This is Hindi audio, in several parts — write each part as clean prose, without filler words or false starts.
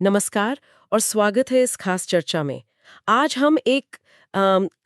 नमस्कार और स्वागत है इस खास चर्चा में। आज हम एक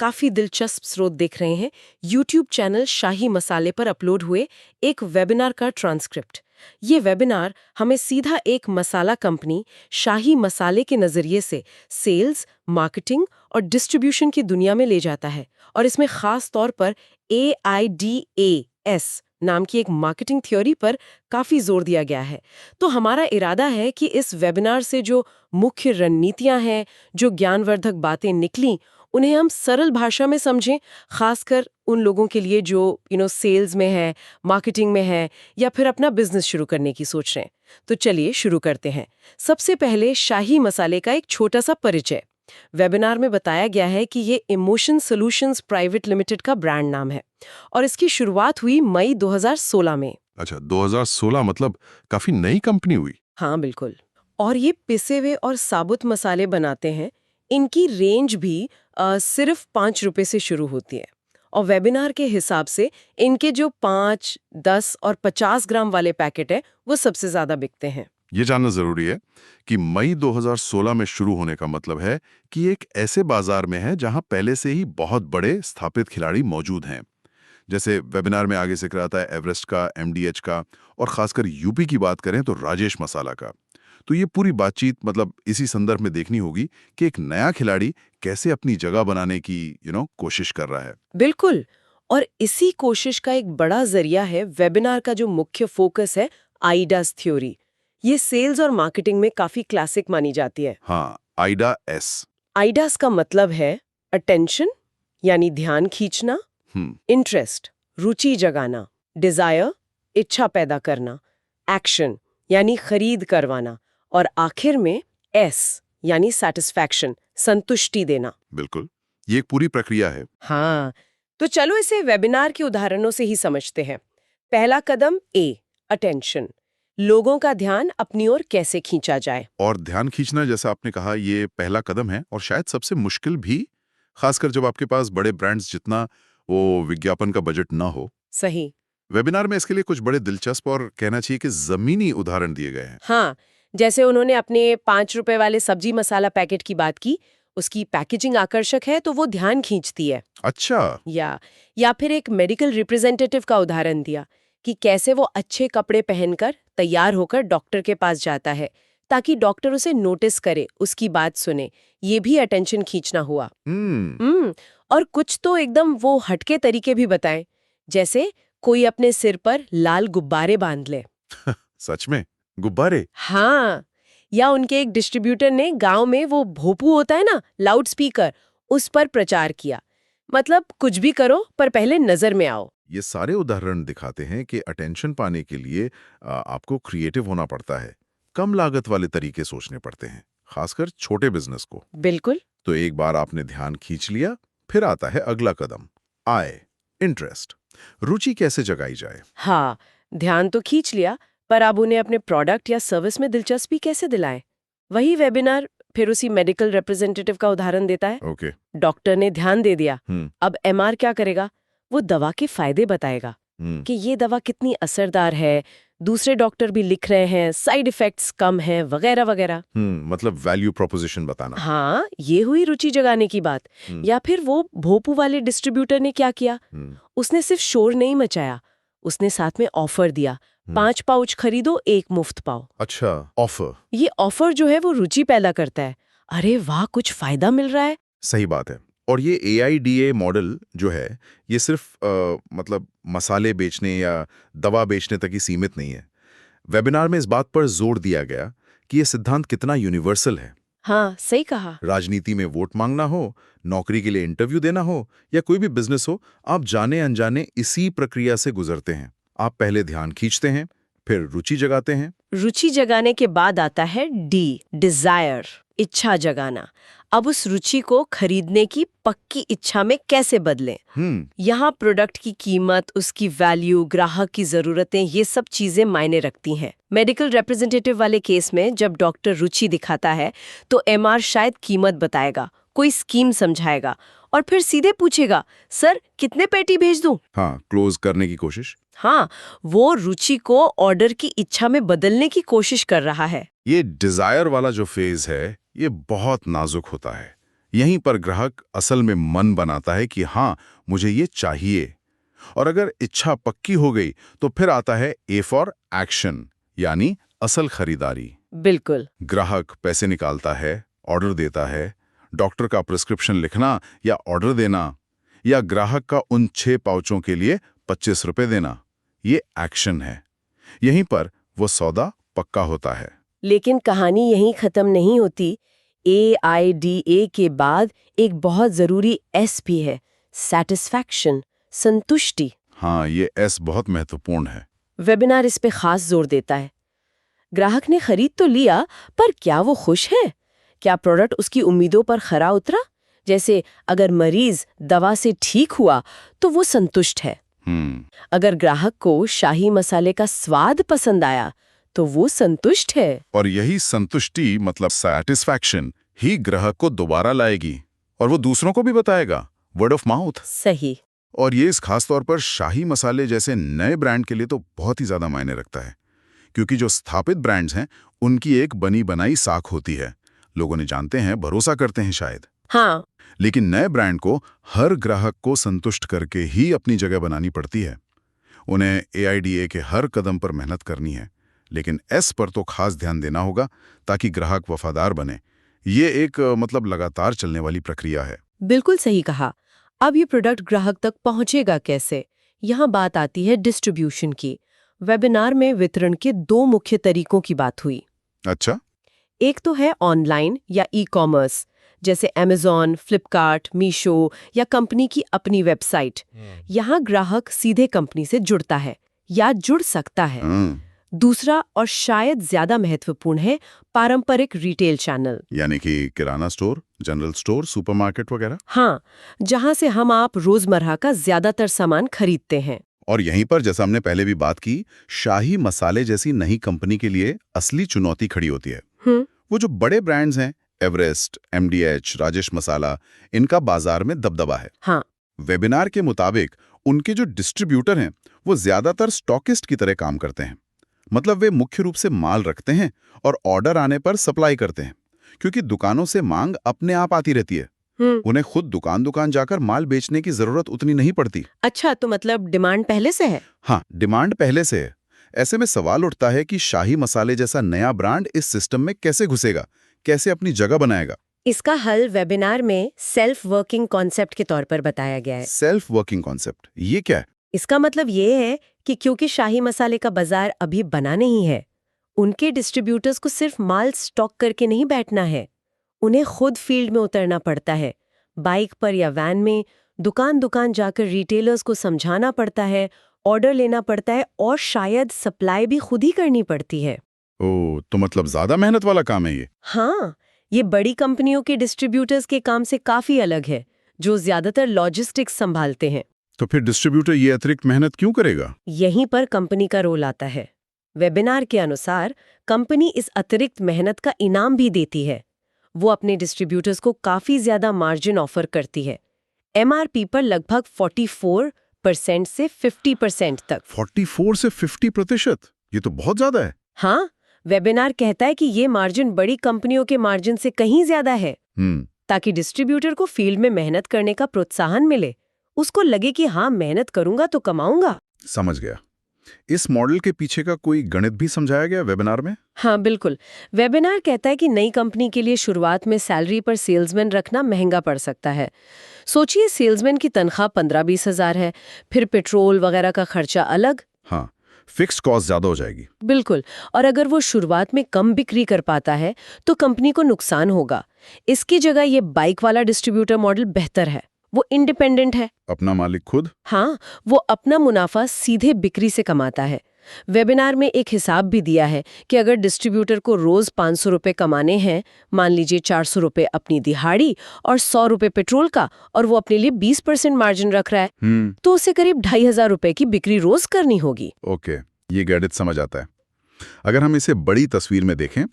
काफ़ी दिलचस्प स्रोत देख रहे हैं। यूट्यूब चैनल शाही मसाले पर अपलोड हुए एक वेबिनार का ट्रांसक्रिप्ट। ये वेबिनार हमें सीधा एक मसाला कंपनी शाही मसाले के नज़रिए से सेल्स, मार्केटिंग और डिस्ट्रीब्यूशन की दुनिया में ले जाता है। और इसमें ख़ास तौर पर AIDAS नाम की एक मार्केटिंग थ्योरी पर काफ़ी जोर दिया गया है। तो हमारा इरादा है कि इस वेबिनार से जो मुख्य रणनीतियां हैं, जो ज्ञानवर्धक बातें निकली, उन्हें हम सरल भाषा में समझें, खासकर उन लोगों के लिए जो सेल्स में है, मार्केटिंग में है या फिर अपना बिजनेस शुरू करने की सोच रहे हैं। तो चलिए शुरू करते हैं। सबसे पहले शाही मसाले का एक छोटा सा परिचय। वेबिनार में बताया गया है कि ये इमोशन सॉल्यूशंस प्राइवेट लिमिटेड का ब्रांड नाम है और इसकी शुरुआत हुई मई 2016 में। अच्छा, 2016 मतलब काफी नई कंपनी हुई। हाँ बिल्कुल। और ये पिसे हुए और साबुत मसाले बनाते हैं। इनकी रेंज भी सिर्फ 5 रुपए से शुरू होती है। और वेबिनार के हिसाब से इनके जो 5, 10 और 50 ग्राम वाले पैकेट हैं वो सबसे ज्यादा बिकते हैं। ये जानना जरूरी है कि मई 2016 में शुरू होने का मतलब है कि एक ऐसे बाजार में है जहां पहले से ही बहुत बड़े स्थापित खिलाड़ी मौजूद हैं। जैसे वेबिनार में आगे जिक्र आता है एवरेस्ट का, MDH का, और खासकर यूपी की बात करें तो राजेश मसाला का। तो ये पूरी बातचीत मतलब इसी संदर्भ में देखनी होगी कि एक नया खिलाड़ी कैसे अपनी जगह बनाने की कोशिश कर रहा है। बिल्कुल। और इसी कोशिश का एक बड़ा जरिया है वेबिनार का जो मुख्य फोकस है, आइडास थ्योरी। ये सेल्स और मार्केटिंग में काफी क्लासिक मानी जाती है। हाँ, AIDAS। आइडास का मतलब है अटेंशन यानी ध्यान खींचना, हम्म। इंटरेस्ट रुचि जगाना, डिजायर इच्छा पैदा करना, एक्शन यानी खरीद करवाना, और आखिर में एस यानी सेटिस्फैक्शन संतुष्टि देना। बिल्कुल, ये एक पूरी प्रक्रिया है। हाँ, तो चलो इसे वेबिनार के उदाहरणों से ही समझते हैं। पहला कदम ए, अटेंशन। लोगों का ध्यान अपनी ओर कैसे खींचा जाए। और ध्यान खींचना, जैसा आपने कहा, ये पहला कदम है और शायद सबसे मुश्किल भी, खासकर जब आपके पास बड़े ब्रांड्स जितना वो विज्ञापन का बजट ना हो। सही। वेबिनार में इसके लिए कुछ बड़े दिलचस्प और कहना चाहिए कि जमीनी उदाहरण दिए गए हैं। हाँ, जैसे उन्होंने अपने 5 रुपए वाले सब्जी मसाला पैकेट की बात की। उसकी पैकेजिंग आकर्षक है तो वो ध्यान खींचती है। अच्छा। या फिर एक मेडिकल रिप्रेजेंटेटिव का उदाहरण दिया कि कैसे वो अच्छे कपड़े पहनकर तैयार होकर डॉक्टर के पास जाता है ताकि डॉक्टर उसे नोटिस करे, उसकी बात सुने। ये भी अटेंशन खींचना हुआ। और कुछ तो एकदम वो हटके तरीके भी बताएं, जैसे कोई अपने सिर पर लाल गुब्बारे बांध ले। सच में गुब्बारे? हाँ, या उनके एक डिस्ट्रीब्यूटर ने गांव में वो भोपू होता है ना, लाउड स्पीकर, उस पर प्रचार किया। मतलब कुछ भी करो पर पहले नजर में आओ। ये सारे उदाहरण दिखाते हैं कि अटेंशन पाने के लिए आपको क्रिएटिव होना पड़ता है, कम लागत वाले तरीके सोचने पड़ते हैं, खासकर छोटे बिजनेस को। बिल्कुल। तो एक बार आपने ध्यान खींच लिया, फिर आता है अगला कदम, आय, इंटरेस्ट। रुचि कैसे जगाई जाए? हाँ, ध्यान तो खींच लिया, पर अब उन्हें अपने प्रोडक्ट या सर्विस में दिलचस्पी कैसे दिलाएं? वही वेबिनार फिर उसी मेडिकल रिप्रेजेंटेटिव का उदाहरण देता है। ओके। डॉक्टर ने ध्यान दे दिया, हम्म। अब MR क्या करेगा? वो दवा के फायदे बताएगा कि ये दवा कितनी असरदार है, दूसरे डॉक्टर भी लिख रहे हैं, साइड इफेक्ट्स कम हैं, वगैरह वगैरह। मतलब वैल्यू प्रोपोजिशन बताना। हाँ, ये हुई रुचि जगाने की बात। या फिर वो भोपू वाले डिस्ट्रीब्यूटर ने क्या किया? उसने सिर्फ शोर नहीं मचाया, उसने साथ में ऑफर दिया, 5 पाउच खरीदो 1 मुफ्त पाओ। अच्छा, ऑफर। ये ऑफर जो है वो रुचि पैदा करता है। अरे वाह, कुछ फायदा मिल रहा है। सही बात है। और ये AIDA मॉडल जो है, ये सिर्फ मतलब मसाले बेचने या दवा बेचने तक ही सीमित नहीं है। वेबिनार में इस बात पर जोर दिया गया कि ये सिद्धांत कितना यूनिवर्सल है। हाँ, सही कहा। राजनीति में वोट मांगना हो, नौकरी के लिए इंटरव्यू देना हो, या कोई भी बिजनेस हो, आप जाने अनजाने इसी प्रक्रिया से गुजरते हैं। आप पहले ध्यान खींचते हैं, फिर रुचि जगाते हैं। रुचि जगाने के बाद आता है D, डिजायर, इच्छा जगाना। अब उस रुचि को खरीदने की पक्की इच्छा में कैसे बदलें? यहाँ प्रोडक्ट की कीमत, उसकी वैल्यू, ग्राहक की जरूरतें, ये सब चीजें मायने रखती हैं। मेडिकल रिप्रेजेंटेटिव वाले केस में जब डॉक्टर रुचि दिखाता है तो MR शायद कीमत बताएगा, कोई स्कीम समझाएगा और फिर सीधे पूछेगा, सर कितने पेटी भेज दूं? हाँ, क्लोज करने की कोशिश। हाँ, वो रुचि को ऑर्डर की इच्छा में बदलने की कोशिश कर रहा है। ये डिजायर वाला जो फेज है, ये बहुत नाजुक होता है। यहीं पर ग्राहक असल में मन बनाता है कि हाँ, मुझे ये चाहिए। और अगर इच्छा पक्की हो गई तो फिर आता है ए फॉर एक्शन, यानी असल खरीदारी। बिल्कुल। ग्राहक पैसे निकालता है, ऑर्डर देता है। डॉक्टर का प्रिस्क्रिप्शन लिखना या ऑर्डर देना, या ग्राहक का उन 6 पाउचों के लिए 25 रुपए देना, ये एक्शन है। यहीं पर वो सौदा पक्का होता है। लेकिन कहानी यहीं खत्म नहीं होती। AIDA के बाद एक बहुत जरूरी S भी है, सैटिस्फैक्शन, संतुष्टि। हाँ, ये एस बहुत महत्वपूर्ण है। वेबिनार इस पे खास जोर देता है। ग्राहक ने खरीद तो लिया, पर क्या वो खुश है? क्या प्रोडक्ट उसकी उम्मीदों पर खरा उतरा? जैसे अगर मरीज दवा से ठीक हुआ तो वो संतुष्ट है। अगर ग्राहक को शाही मसाले का स्वाद पसंद आया तो वो संतुष्ट है। और यही संतुष्टि मतलब सैटिस्फैक्शन ही ग्राहक को दोबारा लाएगी और वो दूसरों को भी बताएगा, वर्ड ऑफ माउथ। सही। और ये इस खास तौर पर शाही मसाले जैसे नए ब्रांड के लिए तो बहुत ही ज्यादा मायने रखता है, क्योंकि जो स्थापित ब्रांड्स हैं उनकी एक बनी बनाई साख होती है। लोगों ने जानते हैं, भरोसा करते हैं शायद। हाँ। लेकिन नए ब्रांड को हर ग्राहक को संतुष्ट करके ही अपनी जगह बनानी पड़ती है। उन्हें AIDA के हर कदम पर मेहनत करनी है, लेकिन एस पर तो खास ध्यान देना होगा ताकि ग्राहक वफादार बने। ये एक मतलब लगातार चलने वाली प्रक्रिया है। बिल्कुल सही कहा। अब ये प्रोडक्ट ग्राहक तक पहुंचेगा कैसे? यहाँ बात आती है डिस्ट्रीब्यूशन की। वेबिनार में वितरण के 2 मुख्य तरीकों की बात हुई। अच्छा। एक तो है ऑनलाइन या ई-कॉमर्स, जैसे Amazon, फ्लिपकार्ट, मीशो या कंपनी की अपनी वेबसाइट। यहाँ ग्राहक सीधे कंपनी से जुड़ता है या जुड़ सकता है। दूसरा और शायद ज्यादा महत्वपूर्ण है पारंपरिक रिटेल चैनल, यानी कि किराना स्टोर, जनरल स्टोर, सुपरमार्केट वगैरह। हाँ, जहाँ से हम आप रोजमर्रा का ज्यादातर सामान खरीदते हैं। और यहीं पर, जैसा हमने पहले भी बात की, शाही मसाले जैसी नई कंपनी के लिए असली चुनौती खड़ी होती है। वो जो बड़े ब्रांड्स हैं, एवरेस्ट, MDH, राजेश मसाला, इनका बाजार में दबदबा है। हाँ। वेबिनार के मुताबिक उनके जो डिस्ट्रीब्यूटर हैं वो ज्यादातर स्टॉकिस्ट की तरह काम करते हैं। मतलब वे मुख्य रूप से माल रखते हैं और ऑर्डर आने पर सप्लाई करते हैं, क्योंकि दुकानों से मांग अपने आप आती रहती है। उन्हें खुद दुकान जाकर माल बेचने की जरूरत उतनी नहीं पड़ती। अच्छा, तो मतलब डिमांड पहले से है? हाँ, डिमांड पहले से है। ऐसे में सवाल उठता है कि शाही मसाले जैसा नया ब्रांड इस सिस्टम में कैसे घुसेगा, कैसे अपनी जगह बनाएगा। इसका हल वेबिनार में सेल्फ वर्किंग कॉन्सेप्ट के तौर पर बताया गया है। सेल्फ वर्किंग कॉन्सेप्ट, ये क्या है? इसका मतलब ये है कि क्योंकि शाही मसाले का बाजार अभी बना नहीं है, उनके डिस्ट्रीब्यूटर्स को सिर्फ माल स्टॉक करके नहीं बैठना है। उन्हें खुद फील्ड में उतरना पड़ता है, बाइक पर या वैन में, दुकान जाकर रिटेलर्स को समझाना पड़ता है, ऑर्डर लेना पड़ता है और शायद सप्लाई भी खुद ही करनी पड़ती है। ओह, तो मतलब ज्यादा मेहनत वाला काम है ये। हाँ, ये बड़ी कंपनियों के डिस्ट्रीब्यूटर्स के काम से काफी अलग है, जो ज्यादातर लॉजिस्टिक्स संभालते हैं। तो फिर डिस्ट्रीब्यूटर ये अतिरिक्त मेहनत क्यों करेगा? यहीं पर कंपनी का रोल आता है। वेबिनार के अनुसार कंपनी इस अतिरिक्त मेहनत का इनाम भी देती है। वो अपने डिस्ट्रीब्यूटर्स को काफी ज्यादा मार्जिन ऑफर करती है, MRP पर लगभग 44% से 50% तक। 44 से 50%? ये तो बहुत ज्यादा है। हाँ, वेबिनार कहता है कि ये मार्जिन बड़ी कंपनियों के मार्जिन से कहीं ज्यादा है, ताकि डिस्ट्रीब्यूटर को फील्ड में मेहनत करने का प्रोत्साहन मिले। उसको लगे कि हाँ, मेहनत करूंगा तो कमाऊंगा। समझ गया। इस मॉडल के पीछे का कोई गणित भी समझाया गया वेबिनार में? हाँ, बिल्कुल। वेबिनार कहता है कि नई कंपनी के लिए शुरुआत में सैलरी पर सेल्समैन रखना महंगा पड़ सकता है। सोचिए, सेल्समैन की तनख्वाह 15-20 हजार है, फिर पेट्रोल वगैरह का खर्चा अलग। हाँ, फिक्स्ड कॉस्ट ज्यादा हो जाएगी। बिल्कुल। और अगर वो शुरुआत में कम बिक्री कर पाता है तो कंपनी को नुकसान होगा। इसकी जगह ये बाइक वाला डिस्ट्रीब्यूटर मॉडल बेहतर है। वो इंडिपेंडेंट है, अपना मालिक खुद। हाँ, वो अपना मुनाफा सीधे बिक्री से कमाता है। वेबिनार में एक हिसाब भी दिया है कि अगर डिस्ट्रीब्यूटर को रोज 500 रुपए कमाने हैं, मान लीजिए 400 रुपए अपनी दिहाड़ी और 100 रुपए पेट्रोल का, और वो अपने लिए 20% मार्जिन रख रहा है, तो उसे करीब 2500 रुपए की बिक्री रोज करनी होगी। ओके, ये गणित समझ आता है। अगर हम इसे बड़ी तस्वीर में देखें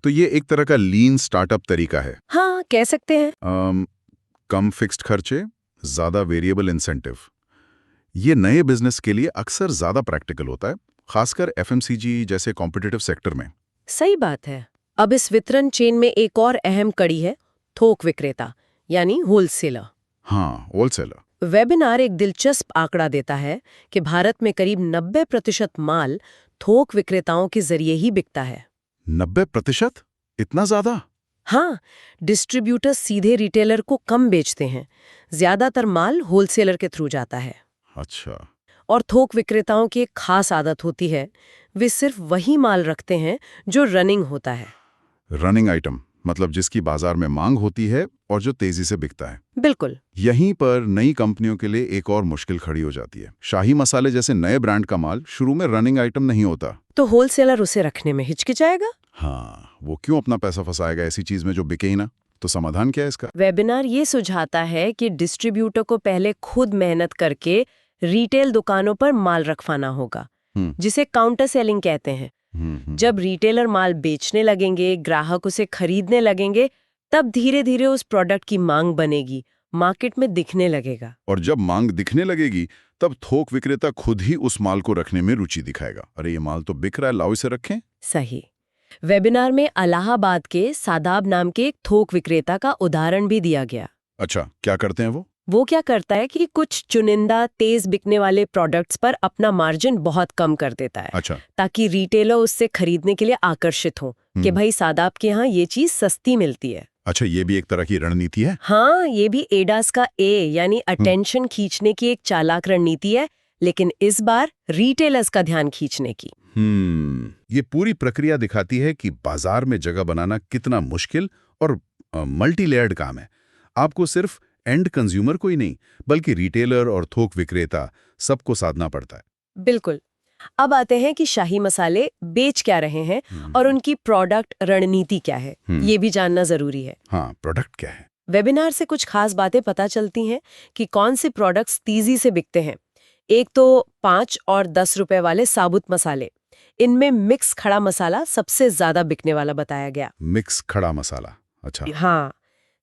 तो ये एक तरह का लीन स्टार्टअप तरीका है। हाँ, कह सकते हैं। कम फिक्स्ड खर्चे, ज्यादा वेरिएबल इंसेंटिव। ये नए बिजनेस के लिए अक्सर ज्यादा प्रैक्टिकल होता है, खासकर एफएमसीजी जैसे कॉम्पिटिटिव सेक्टर में। सही बात है। अब इस वितरण चेन में एक और अहम कड़ी है, थोक विक्रेता यानी होलसेलर। हाँ, होलसेलर। वेबिनार एक दिलचस्प आंकड़ा देता है कि भारत में करीब 90% माल थोक विक्रेताओं के जरिए ही बिकता है। 90%? इतना ज्यादा? हाँ, डिस्ट्रीब्यूटर्स सीधे रिटेलर को कम बेचते हैं। ज्यादातर माल होलसेलर के थ्रू जाता है। अच्छा। और थोक विक्रेताओं की एक खास आदत होती है, वे सिर्फ वही माल रखते हैं जो रनिंग होता है। रनिंग आइटम मतलब जिसकी बाजार में मांग होती है और जो तेजी से बिकता है। बिल्कुल। यहीं पर नई कंपनियों के लिए एक और मुश्किल खड़ी हो जाती है। शाही मसाले जैसे नए ब्रांड का माल शुरू में रनिंग आइटम नहीं होता, तो होलसेलर उसे रखने में हिचकिचाएगा। हाँ, वो क्यों अपना पैसा फंसाएगा ऐसी चीज में जो बिके ही ना। तो समाधान क्या है इसका? वेबिनार ये सुझाता है कि डिस्ट्रीब्यूटर को पहले खुद मेहनत करके रिटेल दुकानों पर माल रखवाना होगा, जिसे काउंटर सेलिंग कहते हैं। जब रिटेलर माल बेचने लगेंगे, ग्राहक उसे खरीदने लगेंगे, तब धीरे धीरे उस प्रोडक्ट की मांग बनेगी, मार्केट में दिखने लगेगा। और जब मांग दिखने लगेगी तब थोक विक्रेता खुद ही उस माल को रखने में रुचि दिखाएगा। अरे ये माल तो बिक रहा है, लाओ इसे रखें। सही। वेबिनार में इलाहाबाद के सादाब नाम के एक थोक विक्रेता का उदाहरण भी दिया गया। अच्छा, क्या करते हैं वो? वो क्या करता है कि कुछ चुनिंदा तेज बिकने वाले प्रोडक्ट्स पर अपना मार्जिन बहुत कम कर देता है। अच्छा। ताकि रिटेलर उससे खरीदने के लिए आकर्षित हो कि भाई सादाब के यहाँ ये चीज सस्ती मिलती है। अच्छा, ये भी एक तरह की रणनीति है। हाँ, ये भी एडास का ए यानी अटेंशन खींचने की एक चालाक रणनीति है, लेकिन इस बार रिटेलर्स का ध्यान खींचने की। ये पूरी प्रक्रिया दिखाती है कि बाजार में जगह बनाना कितना मुश्किल और मल्टी लेयर्ड काम है। आपको सिर्फ एंड कंज्यूमर को ही नहीं, बल्कि रिटेलर और थोक विक्रेता सबको साधना पड़ता है। बिल्कुल। अब आते हैं कि शाही मसाले बेच क्या रहे हैं और उनकी प्रोडक्ट रणनीति क्या है, ये भी जानना जरूरी है। हाँ, प्रोडक्ट क्या है? वेबिनार से कुछ खास बातें पता चलती हैं कि कौन से प्रोडक्ट्स तेजी से बिकते हैं। एक तो 5 और 10 रुपए वाले साबुत मसाले। इनमें मिक्स खड़ा मसाला सबसे ज्यादा बिकने वाला बताया गया। मिक्स खड़ा मसाला, अच्छा। हाँ,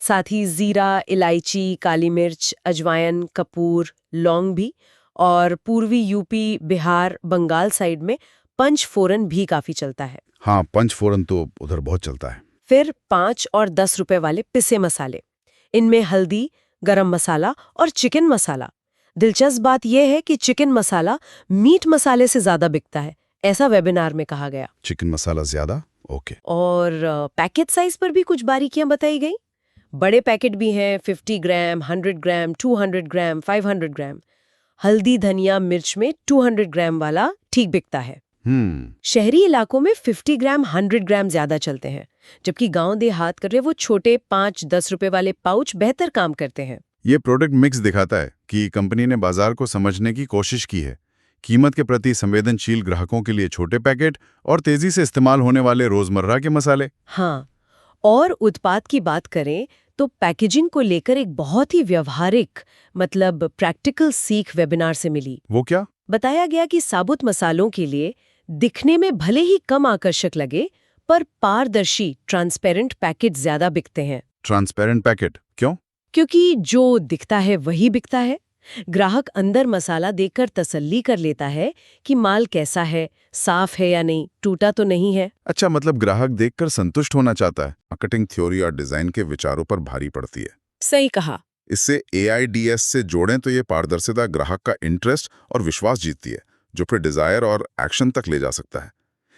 साथ ही जीरा, इलायची, काली मिर्च, अजवाइन, कपूर, लौंग भी। और पूर्वी यूपी, बिहार, बंगाल साइड में पंचफोरन भी काफी चलता है। हाँ, पंचफोरन तो उधर बहुत चलता है। फिर 5 और 10 रुपए वाले पिसे मसाले। इनमें हल्दी, गरम मसाला और चिकन मसाला। दिलचस्प बात यह है कि चिकन मसाला मीट मसाले से ज्यादा बिकता है, ऐसा वेबिनार में कहा गया। चिकन मसाला ज्यादा, ओके। और पैकेट साइज पर भी कुछ बारीकियां बताई गई। बड़े पैकेट भी हैं, 50 ग्राम, 100 ग्राम, 200 ग्राम, 500 ग्राम। हल्दी, धनिया, मिर्च में 200 ग्राम वाला ठीक बिकता है। शहरी इलाकों में 50 ग्राम, 100 ग्राम ज्यादा चलते हैं, जबकि गांव देहात कर रहे वो छोटे 5-10 रुपए वाले पाउच बेहतर काम करते हैं। ये प्रोडक्ट मिक्स दिखाता है कि कंपनी ने बाजार को समझने की कोशिश की है। कीमत के प्रति संवेदनशील ग्राहकों के लिए छोटे पैकेट और तेजी से इस्तेमाल होने वाले रोजमर्रा के मसाले। हाँ, और उत्पाद की बात करें तो पैकेजिंग को लेकर एक बहुत ही व्यवहारिक मतलब प्रैक्टिकल सीख वेबिनार से मिली। वो क्या? बताया गया कि साबुत मसालों के लिए दिखने में भले ही कम आकर्षक लगे, पर पारदर्शी ट्रांसपेरेंट पैकेट ज्यादा बिकते हैं। ट्रांसपेरेंट पैकेट क्यों? क्योंकि जो दिखता है वही बिकता है। ग्राहक अंदर मसाला देखकर तसल्ली कर लेता है कि माल कैसा है, साफ है या नहीं, टूटा तो नहीं है। अच्छा, मतलब ग्राहक देखकर संतुष्ट होना चाहता है। मार्केटिंग थ्योरी और डिजाइन के विचारों पर भारी पड़ती है। सही कहा। इससे AIDS से जोड़ें तो ये पारदर्शिता ग्राहक का इंटरेस्ट और विश्वास जीतती है, जो फिर डिजायर और एक्शन तक ले जा सकता है।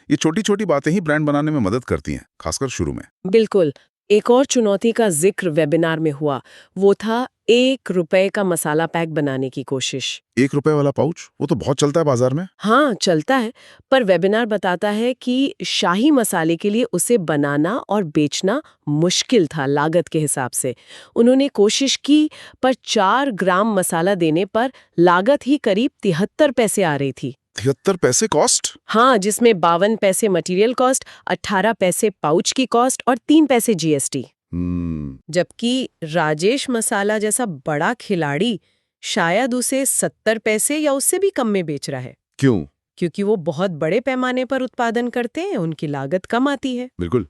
ये छोटी छोटी बातें ही ब्रांड बनाने में मदद करती हैं, खासकर शुरू में। बिल्कुल। एक और चुनौती का जिक्र वेबिनार में हुआ, वो था 1 रुपए का मसाला पैक बनाने की कोशिश। 1 रुपए वाला पाउच, वो तो बहुत चलता है बाजार में। हाँ, चलता है, पर वेबिनार बताता है कि शाही मसाले के लिए उसे बनाना और बेचना मुश्किल था लागत के हिसाब से। उन्होंने कोशिश की, पर 4 ग्राम मसाला देने पर लागत ही करीब 73 पैसे आ रही थी। 73 पैसे कॉस्ट? हाँ, जिसमें 52 पैसे मटेरियल कॉस्ट, 18 पैसे पाउच की कॉस्ट और 3 पैसे GST। जबकि राजेश मसाला जैसा बड़ा खिलाड़ी शायद उसे 70 पैसे या उससे भी कम में बेच रहा है। क्यों? क्योंकि वो बहुत बड़े पैमाने पर उत्पादन करते हैं, उनकी लागत कम आती है। बिल्कुल।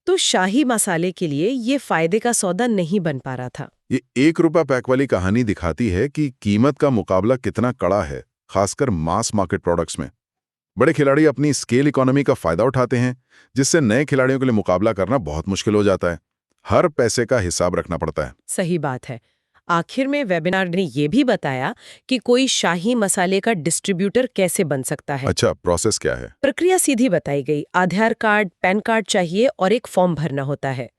तो शाही मसाले के लिए ये फायदे का सौदा नहीं बन पा रहा था। ये 1 रुपया पैक वाली कहानी दिखाती है कि कीमत का मुकाबला कितना कड़ा है, खासकर मास मार्केट प्रोडक्ट्स में। बड़े खिलाड़ी अपनी स्केल इकोनॉमी का फायदा उठाते हैं, जिससे नए खिलाड़ियों के लिए मुकाबला करना बहुत मुश्किल हो जाता है। हर पैसे का हिसाब रखना पड़ता है। सही बात है। आखिर में वेबिनार ने ये भी बताया कि कोई शाही मसाले का डिस्ट्रीब्यूटर कैसे बन सकता है। अच्छा, प्रोसेस क्या है? प्रक्रिया सीधी बताई गई। आधार कार्ड, पैन कार्ड चाहिए और एक फॉर्म भरना होता है।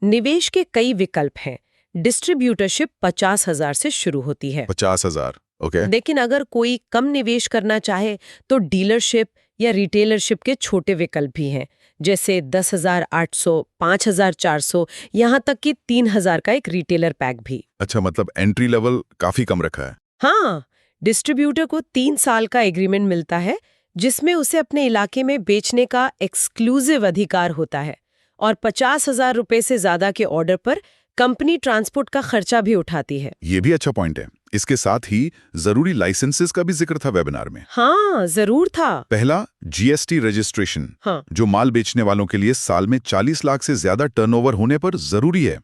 निवेश के कई विकल्प हैं। डिस्ट्रीब्यूटरशिप 50,000 से शुरू होती है। 50,000, ओके। लेकिन अगर कोई कम निवेश करना चाहे तो डीलरशिप या रिटेलरशिप के छोटे विकल्प भी हैं, जैसे 10,800, 5,400, यहाँ तक कि 3,000 का एक रिटेलर पैक भी। अच्छा, मतलब एंट्री लेवल काफी कम रखा है। हाँ, डिस्ट्रीब्यूटर को 3 साल का एग्रीमेंट मिलता है, जिसमें उसे अपने इलाके में बेचने का एक्सक्लूसिव अधिकार होता है, और 50,000 रुपए से ज्यादा के ऑर्डर पर कंपनी ट्रांसपोर्ट का खर्चा भी उठाती है। ये भी अच्छा पॉइंट है। इसके साथ ही जरूरी लाइसेंसेस का भी जिक्र था वेबिनार में। हाँ, जरूर था। पहला, जीएसटी रजिस्ट्रेशन, हाँ। जो माल बेचने वालों के लिए साल में 40 लाख से ज्यादा टर्नओवर होने पर जरूरी है।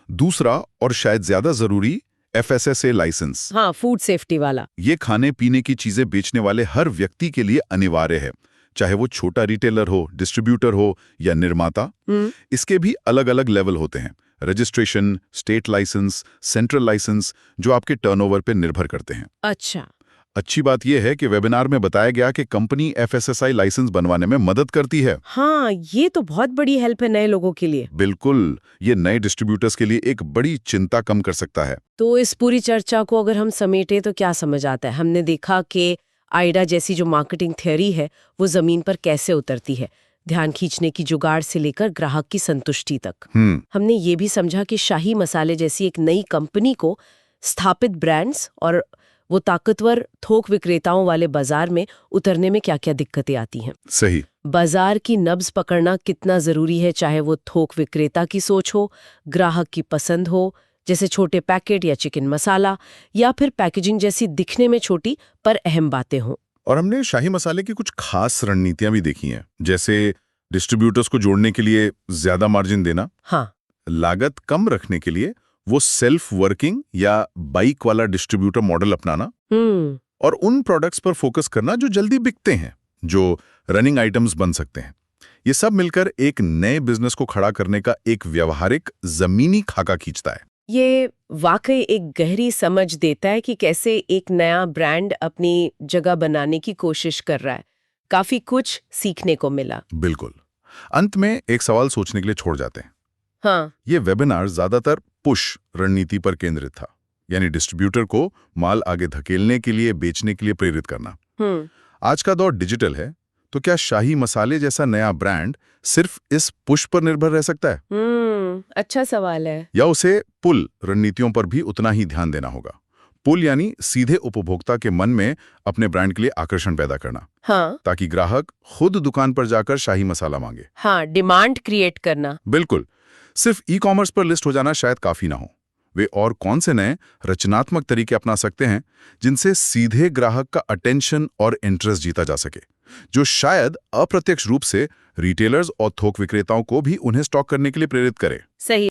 दूसरा, और शायद ज्यादा जरूरी, FSSA लाइसेंस। हाँ, फूड सेफ्टी वाला। ये खाने पीने की चीजें बेचने वाले हर व्यक्ति के लिए अनिवार्य है, चाहे वो छोटा रिटेलर हो, डिस्ट्रीब्यूटर हो या निर्माता। इसके भी अलग अलग लेवल होते हैं। Registration, state licence, central licence, जो आपके टर्नओवर पे निर्भर करते हैं। अच्छा। अच्छी बात यह है कि वेबिनार में बताया गया कि कंपनी FSSI लाइसेंस बनवाने में मदद करती है। हाँ, ये तो बहुत बड़ी हेल्प है नए लोगों के लिए। बिल्कुल, ये नए डिस्ट्रीब्यूटर्स के लिए एक बड़ी चिंता कम कर सकता है। तो इस पूरी चर्चा को अगर हम समेटे तो क्या समझ आता है? हमने देखा कि आइडा जैसी जो मार्केटिंग थ्योरी है वो जमीन पर कैसे उतरती है, ध्यान खींचने की जुगाड़ से लेकर ग्राहक की संतुष्टि तक। हमने ये भी समझा कि शाही मसाले जैसी एक नई कंपनी को स्थापित ब्रांड्स और वो ताकतवर थोक विक्रेताओं वाले बाजार में उतरने में क्या क्या दिक्कतें आती हैं। सही। बाजार की नब्ज पकड़ना कितना जरूरी है, चाहे वो थोक विक्रेता की सोच हो, ग्राहक की पसंद हो, जैसे छोटे पैकेट या चिकन मसाला, या फिर पैकेजिंग जैसी दिखने में छोटी पर अहम बातें हों। और हमने शाही मसाले की कुछ खास रणनीतियां भी देखी हैं, जैसे डिस्ट्रीब्यूटर्स को जोड़ने के लिए ज्यादा मार्जिन देना। हाँ। लागत कम रखने के लिए वो सेल्फ वर्किंग या बाइक वाला डिस्ट्रीब्यूटर मॉडल अपनाना। और उन प्रोडक्ट्स पर फोकस करना जो जल्दी बिकते हैं, जो रनिंग आइटम्स बन सकते हैं। ये सब मिलकर एक नए बिजनेस को खड़ा करने का एक व्यवहारिक जमीनी खाका खींचता है। ये वाकई एक गहरी समझ देता है कि कैसे एक नया ब्रांड अपनी जगह बनाने की कोशिश कर रहा है। काफी कुछ सीखने को मिला। बिल्कुल। अंत में एक सवाल सोचने के लिए छोड़ जाते हैं। हाँ। ये वेबिनार ज्यादातर पुश रणनीति पर केंद्रित था, यानी डिस्ट्रीब्यूटर को माल आगे धकेलने के लिए, बेचने के लिए प्रेरित करना। आज का दौर डिजिटल है, तो क्या शाही मसाले जैसा नया ब्रांड सिर्फ इस पुश पर निर्भर रह सकता है? अच्छा सवाल है। या उसे पुल रणनीतियों पर भी उतना ही ध्यान देना होगा? पुल यानी सीधे उपभोक्ता के मन में अपने ब्रांड के लिए आकर्षण पैदा करना। हाँ। ताकि ग्राहक खुद दुकान पर जाकर शाही मसाला मांगे। हाँ, डिमांड क्रिएट करना। बिल्कुल। सिर्फ ई-कॉमर्स पर लिस्ट हो जाना शायद काफी ना हो। वे और कौन से नए रचनात्मक तरीके अपना सकते हैं जिनसे सीधे ग्राहक का अटेंशन और इंटरेस्ट जीता जा सके, जो शायद अप्रत्यक्ष रूप से रिटेलर्स और थोक विक्रेताओं को भी उन्हें स्टॉक करने के लिए प्रेरित करे। सही।